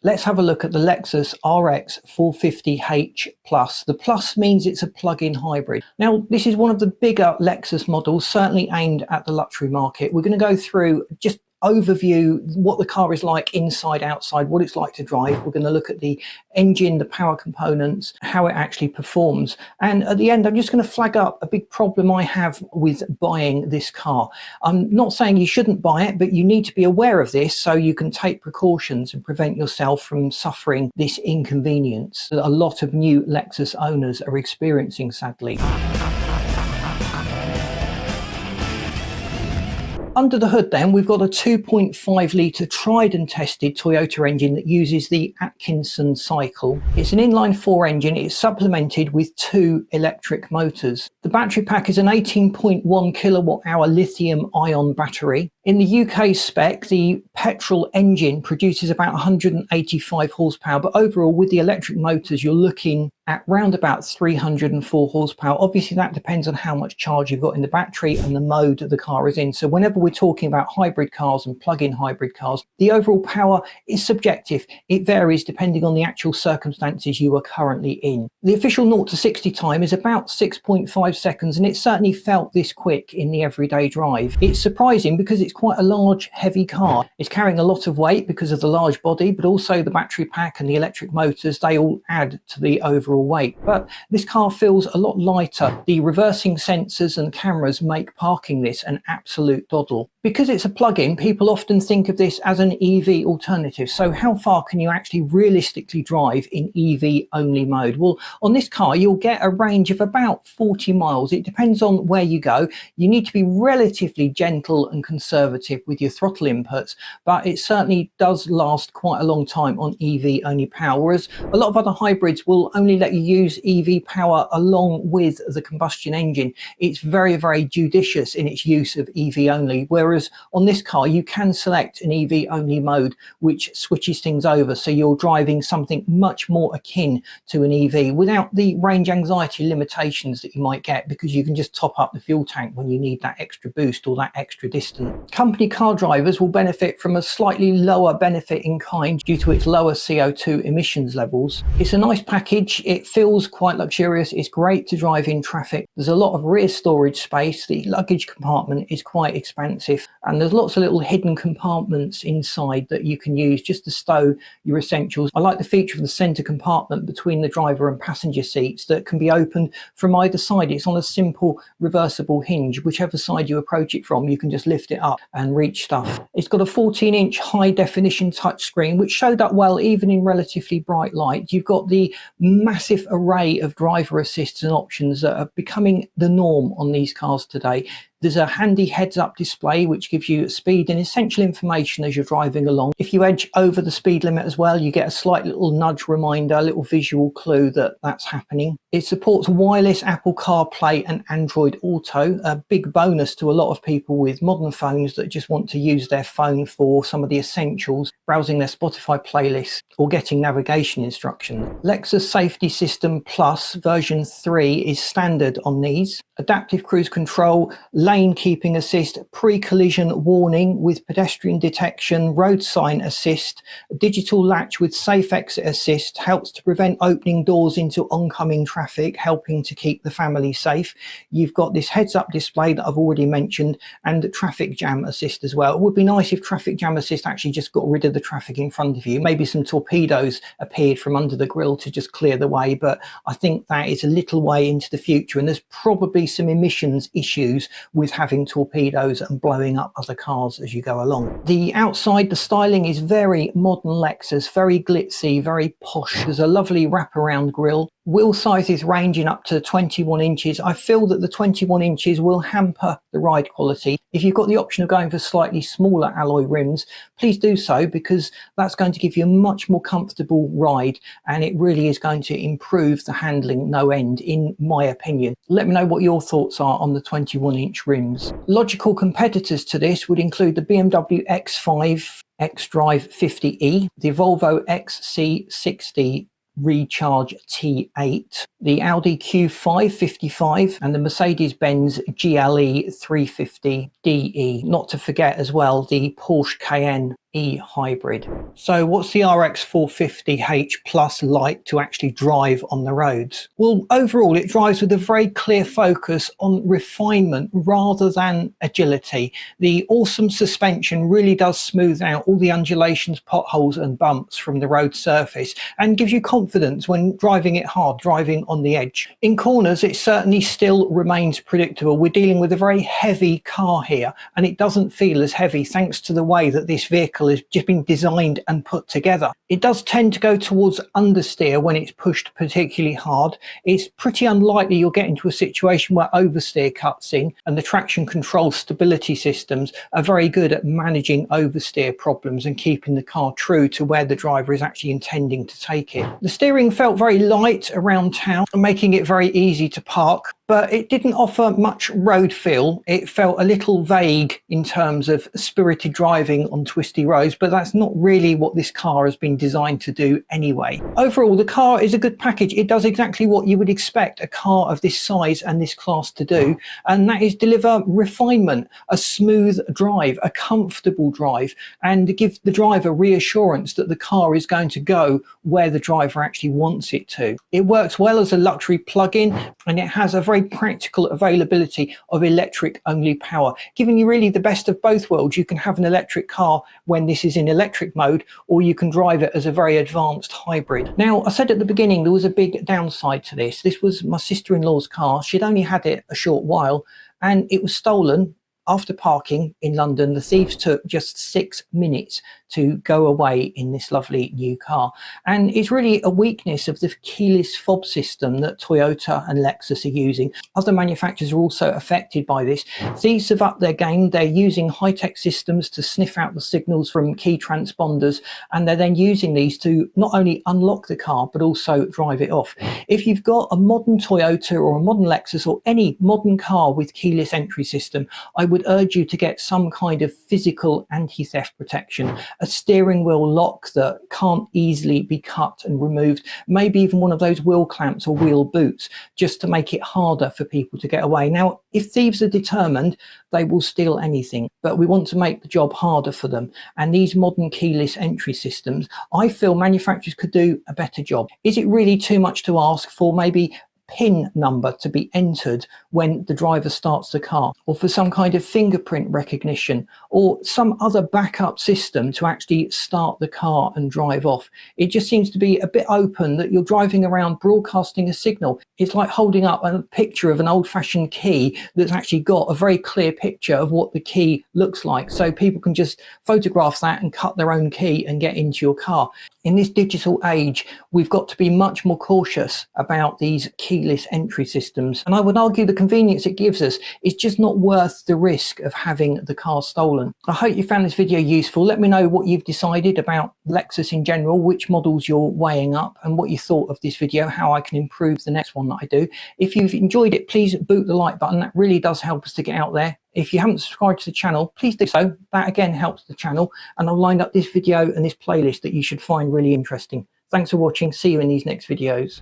Let's have a look at the Lexus RX450H Plus. The Plus means it's a plug-in hybrid. Now, this is one of the bigger Lexus models, certainly aimed at the luxury market. We're going to go through just overview what the car is like inside, outside, what it's like to drive. We're going to look at the engine, the power components, how it actually performs. And at the end, I'm just going to flag up a big problem I have with buying this car. I'm not saying you shouldn't buy it, but you need to be aware of this so you can take precautions and prevent yourself from suffering this inconvenience that a lot of new Lexus owners are experiencing, sadly. Under the hood then, we've got a 2.5 litre tried and tested Toyota engine that uses the Atkinson cycle. It's an inline-4 engine. It's supplemented with 2 electric motors. The battery pack is an 18.1 kilowatt hour lithium-ion battery. In the UK spec, the petrol engine produces about 185 horsepower, but overall with the electric motors, you're looking at round about 304 horsepower. Obviously that depends on how much charge you've got in the battery and the mode the car is in. So whenever we're talking about hybrid cars and plug-in hybrid cars, the overall power is subjective. It varies depending on the actual circumstances you are currently in. The official 0 to 60 time is about 6.5 seconds, and it certainly felt this quick in the everyday drive. It's surprising because it's quite a large, heavy car. It's carrying a lot of weight because of the large body, but also the battery pack and the electric motors, they all add to the overall weight. But this car feels a lot lighter. The reversing sensors and cameras make parking this an absolute doddle. Because it's a plug-in, people often think of this as an EV alternative. So how far can you actually realistically drive in EV only mode? Well, on this car, you'll get a range of about 40 miles. It depends on where you go. You need to be relatively gentle and conservative with your throttle inputs, but it certainly does last quite a long time on EV only power. Whereas a lot of other hybrids will only let you use EV power along with the combustion engine. It's very, very judicious in its use of EV only, whereas on this car you can select an EV only mode which switches things over, so you're driving something much more akin to an EV without the range anxiety limitations that you might get, because you can just top up the fuel tank when you need that extra boost or that extra distance. Company car drivers will benefit from a slightly lower benefit in kind due to its lower CO2 emissions levels. It's a nice package. It feels quite luxurious. It's great to drive in traffic. There's a lot of rear storage space. The luggage compartment is quite expansive, and there's lots of little hidden compartments inside that you can use just to stow your essentials. I like the feature of the center compartment between the driver and passenger seats that can be opened from either side. It's on a simple reversible hinge. Whichever side you approach it from, you can just lift it up and reach stuff. It's got a 14-inch high definition touchscreen which showed up well even in relatively bright light. You've got the massive array of driver assists and options that are becoming the norm on these cars today. There's a handy heads-up display which gives you speed and essential information as you're driving along. If you edge over the speed limit as well, you get a slight little nudge reminder, a little visual clue that that's happening. It supports wireless Apple CarPlay and Android Auto, a big bonus to a lot of people with modern phones that just want to use their phone for some of the essentials, browsing their Spotify playlists or getting navigation instructions. Lexus Safety System Plus version 3 is standard on these. Adaptive cruise control, lane keeping assist, pre-collision warning with pedestrian detection, road sign assist, digital latch with safe exit assist, helps to prevent opening doors into oncoming traffic, helping to keep the family safe. You've got this heads-up display that I've already mentioned, and traffic jam assist as well. It would be nice if traffic jam assist actually just got rid of the traffic in front of you. Maybe some torpedoes appeared from under the grille to just clear the way, but I think that is a little way into the future, and there's probably some emissions issues with having torpedoes and blowing up other cars as you go along. The outside, the styling is very modern Lexus, very glitzy, very posh. There's a lovely wraparound grille. Wheel sizes ranging up to 21 inches. I feel that the 21 inches will hamper the ride quality. If you've got the option of going for slightly smaller alloy rims, please do so, because that's going to give you a much more comfortable ride, and it really is going to improve the handling no end, in my opinion. Let me know what your thoughts are on the 21-inch rims. Logical competitors to this would include the BMW X5 xDrive 50e, the Volvo XC60 Recharge T8, the Audi Q5 55, and the Mercedes-Benz GLE 350 DE. Not to forget as well the Porsche Cayenne hybrid. So what's the RX450H Plus like to actually drive on the roads? Well, overall it drives with a very clear focus on refinement rather than agility. The awesome suspension really does smooth out all the undulations, potholes and bumps from the road surface and gives you confidence when driving it hard, driving on the edge. In corners it certainly still remains predictable. We're dealing with a very heavy car here and it doesn't feel as heavy thanks to the way that this vehicle has just been designed and put together. It does tend to go towards understeer when it's pushed particularly hard. It's pretty unlikely you'll get into a situation where oversteer cuts in, and the traction control stability systems are very good at managing oversteer problems and keeping the car true to where the driver is actually intending to take it. The steering felt very light around town, making it very easy to park, but it didn't offer much road feel. It felt a little vague in terms of spirited driving on twisty roads, but that's not really what this car has been designed to do anyway. Overall, the car is a good package. It does exactly what you would expect a car of this size and this class to do, and that is deliver refinement, a smooth drive, a comfortable drive, and give the driver reassurance that the car is going to go where the driver actually wants it to. It works well as a luxury plug-in, and it has a very practical availability of electric only power, giving you really the best of both worlds. You can have an electric car when this is in electric mode, or you can drive it as a very advanced hybrid. Now, I said at the beginning there was a big downside to this. This was my sister-in-law's car. She'd only had it a short while and it was stolen. After parking in London, the thieves took just 6 minutes to go away in this lovely new car. And it's really a weakness of the keyless fob system that Toyota and Lexus are using. Other manufacturers are also affected by this. Thieves have upped their game. They're using high-tech systems to sniff out the signals from key transponders, and they're then using these to not only unlock the car, but also drive it off. If you've got a modern Toyota or a modern Lexus or any modern car with keyless entry system, I would urge you to get some kind of physical anti-theft protection, a steering wheel lock that can't easily be cut and removed, maybe even one of those wheel clamps or wheel boots, just to make it harder for people to get away. Now, if thieves are determined, they will steal anything, but we want to make the job harder for them. And these modern keyless entry systems, I feel manufacturers could do a better job. Is it really too much to ask for maybe PIN number to be entered when the driver starts the car, or for some kind of fingerprint recognition, or some other backup system to actually start the car and drive off? It just seems to be a bit open that you're driving around broadcasting a signal. It's like holding up a picture of an old-fashioned key that's actually got a very clear picture of what the key looks like, so people can just photograph that and cut their own key and get into your car. In this digital age, we've got to be much more cautious about these keyless entry systems. And I would argue the convenience it gives us is just not worth the risk of having the car stolen. I hope you found this video useful. Let me know what you've decided about Lexus in general, which models you're weighing up, and what you thought of this video, how I can improve the next one that I do. If you've enjoyed it, please boot the like button. That really does help us to get out there. If you haven't subscribed to the channel, please do so. That again helps the channel, and I'll line up this video and this playlist that you should find really interesting. Thanks for watching. See you in these next videos.